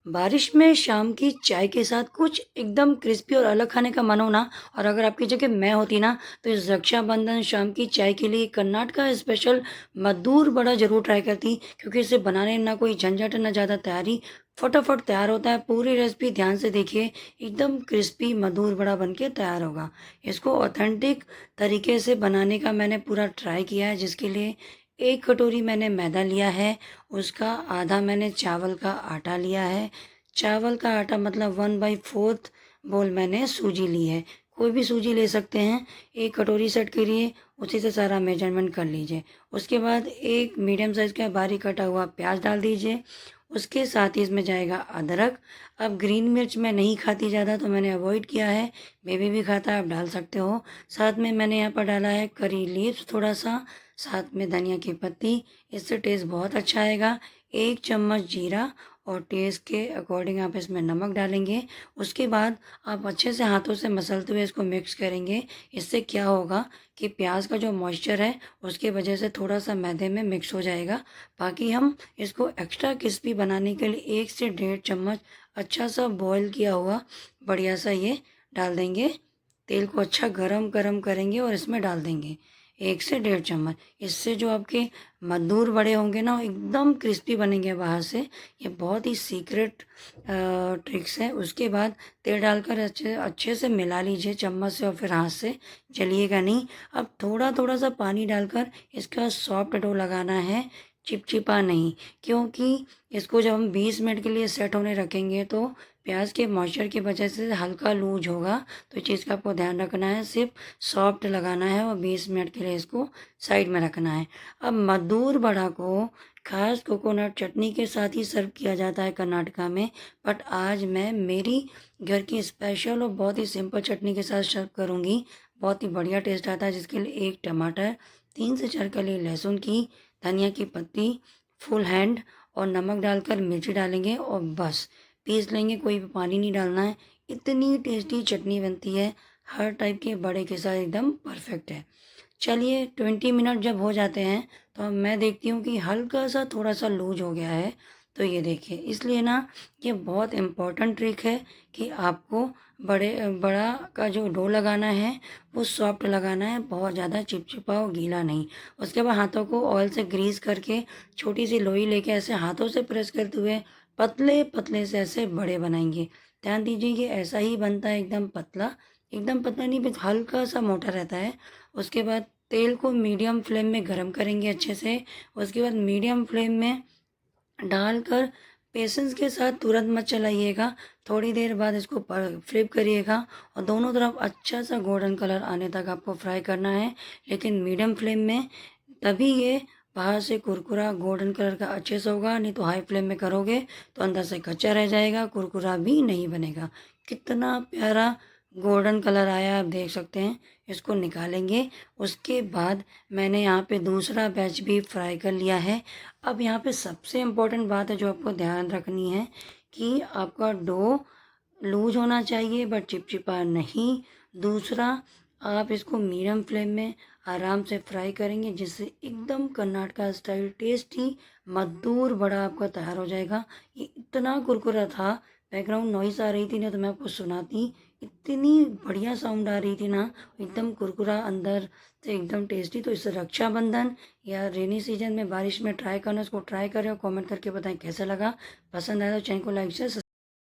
बारिश में शाम की चाय के साथ कुछ एकदम क्रिस्पी और अलग खाने का मन हो ना। और अगर आपकी जगह मैं होती ना, तो इस रक्षाबंधन शाम की चाय के लिए कर्नाटक का स्पेशल मधुर बड़ा ज़रूर ट्राई करती, क्योंकि इसे बनाने में ना कोई झंझट ना ज़्यादा तैयारी, फटाफट तैयार होता है। पूरी रेसिपी ध्यान से देखिए, एकदम क्रिस्पी मधुर बड़ा बन के तैयार होगा। इसको ऑथेंटिक तरीके से बनाने का मैंने पूरा ट्राई किया है, जिसके लिए 1 कटोरी मैंने मैदा लिया है, उसका आधा मैंने चावल का आटा लिया है। चावल का आटा मतलब 1/4 बोल मैंने सूजी ली है। कोई भी सूजी ले सकते हैं। 1 कटोरी सेट करिए, उसी से सारा मेजरमेंट कर लीजिए। उसके बाद एक मीडियम साइज़ का बारीक कटा हुआ प्याज डाल दीजिए। उसके साथ ही इसमें जाएगा अदरक। अब ग्रीन मिर्च मैं नहीं खाती ज़्यादा, तो मैंने अवॉइड किया है। बेबी भी खाता है, आप डाल सकते हो। साथ में मैंने यहाँ पर डाला है करी लीव्स थोड़ा सा, साथ में धनिया की पत्ती। इससे टेस्ट बहुत अच्छा आएगा। 1 चम्मच जीरा, और टेस्ट के अकॉर्डिंग आप इसमें नमक डालेंगे। उसके बाद आप अच्छे से हाथों से मसलते हुए इसको मिक्स करेंगे। इससे क्या होगा कि प्याज का जो मॉइस्चर है, उसके वजह से थोड़ा सा मैदे में मिक्स हो जाएगा। बाकी हम इसको एक्स्ट्रा क्रिस्पी बनाने के लिए 1 से 1.5 चम्मच अच्छा सा बॉईल किया हुआ बढ़िया सा ये डाल देंगे। तेल को अच्छा गरम गरम करेंगे और इसमें डाल देंगे 1 से 1.5 चम्मच। इससे जो आपके मधुर बड़े होंगे ना, वो एकदम क्रिस्पी बनेंगे बाहर से। ये बहुत ही सीक्रेट ट्रिक्स है। उसके बाद तेल डालकर अच्छे अच्छे से मिला लीजिए चम्मच से, और फिर हाथ से, जलिएगा नहीं। अब थोड़ा थोड़ा सा पानी डालकर इसका सॉफ्ट डो लगाना है, चिपचिपा नहीं। क्योंकि इसको जब हम 20 मिनट के लिए सेट होने रखेंगे, तो प्याज के मॉइस्चर की वजह से हल्का लूज होगा। तो इस चीज़ का आपको ध्यान रखना है। सिर्फ सॉफ्ट लगाना है और 20 मिनट के लिए इसको साइड में रखना है। अब मधुर बड़ा को खास कोकोनट चटनी के साथ ही सर्व किया जाता है कर्नाटका में। बट आज मैं मेरी घर की स्पेशल और बहुत ही सिंपल चटनी के साथ सर्व करूँगी। बहुत ही बढ़िया टेस्ट आता है, जिसके लिए 1 टमाटर, 3 से 4 कली लहसुन की, धनिया की पत्ती, फुल हैंड, और नमक डालकर मिर्ची डालेंगे और बस पीस लेंगे। कोई भी पानी नहीं डालना है। इतनी टेस्टी चटनी बनती है, हर टाइप के बड़े के साथ एकदम परफेक्ट है। चलिए 20 मिनट जब हो जाते हैं, तो अब मैं देखती हूँ कि हल्का सा थोड़ा सा लूज हो गया है। तो ये देखिए, इसलिए ना ये बहुत इम्पोर्टेंट ट्रिक है कि आपको बड़ा का जो डो लगाना है, वो सॉफ्ट लगाना है, बहुत ज़्यादा चिपचिपा और गीला नहीं। उसके बाद हाथों को ऑयल से ग्रीस करके छोटी सी लोई लेके ऐसे हाथों से प्रेस करते हुए पतले पतले से ऐसे बड़े बनाएंगे। ध्यान दीजिए कि ऐसा ही बनता है, एकदम पतला। एकदम पतला नहीं, बस हल्का सा मोटा रहता है। उसके बाद तेल को मीडियम फ्लेम में गरम करेंगे अच्छे से। उसके बाद मीडियम फ्लेम में डालकर पेशेंस के साथ तुरंत मत चलाइएगा। थोड़ी देर बाद इसको फ्लिप करिएगा, और दोनों तरफ अच्छा सा गोल्डन कलर आने तक आपको फ्राई करना है, लेकिन मीडियम फ्लेम में। तभी ये बाहर से कुरकुरा गोल्डन कलर का अच्छे से होगा, नहीं तो हाई फ्लेम में करोगे तो अंदर से कच्चा रह जाएगा, कुरकुरा भी नहीं बनेगा। कितना प्यारा गोल्डन कलर आया, आप देख सकते हैं। इसको निकालेंगे। उसके बाद मैंने यहाँ पे दूसरा बैच भी फ्राई कर लिया है। अब यहाँ पे सबसे इम्पोर्टेंट बात है जो आपको ध्यान रखनी है, कि आपका डो लूज होना चाहिए बट चिपचिपा नहीं। दूसरा, आप इसको मीडियम फ्लेम में आराम से फ्राई करेंगे, जिससे एकदम कर्नाटका स्टाइल टेस्टी मधुर बड़ा आपका तैयार हो जाएगा। ये इतना कुरकुरा था, बैकग्राउंड नॉइस आ रही थी ना, तो मैं आपको सुनाती। इतनी बढ़िया साउंड आ रही थी ना, एकदम कुरकुरा अंदर से, एकदम टेस्टी। तो इस रक्षाबंधन या रेनी सीजन में बारिश में ट्राई करना, उसको ट्राई करें और कमेंट करके बताएं कैसा लगा। पसंद आया तो चैनल को लाइक शेयर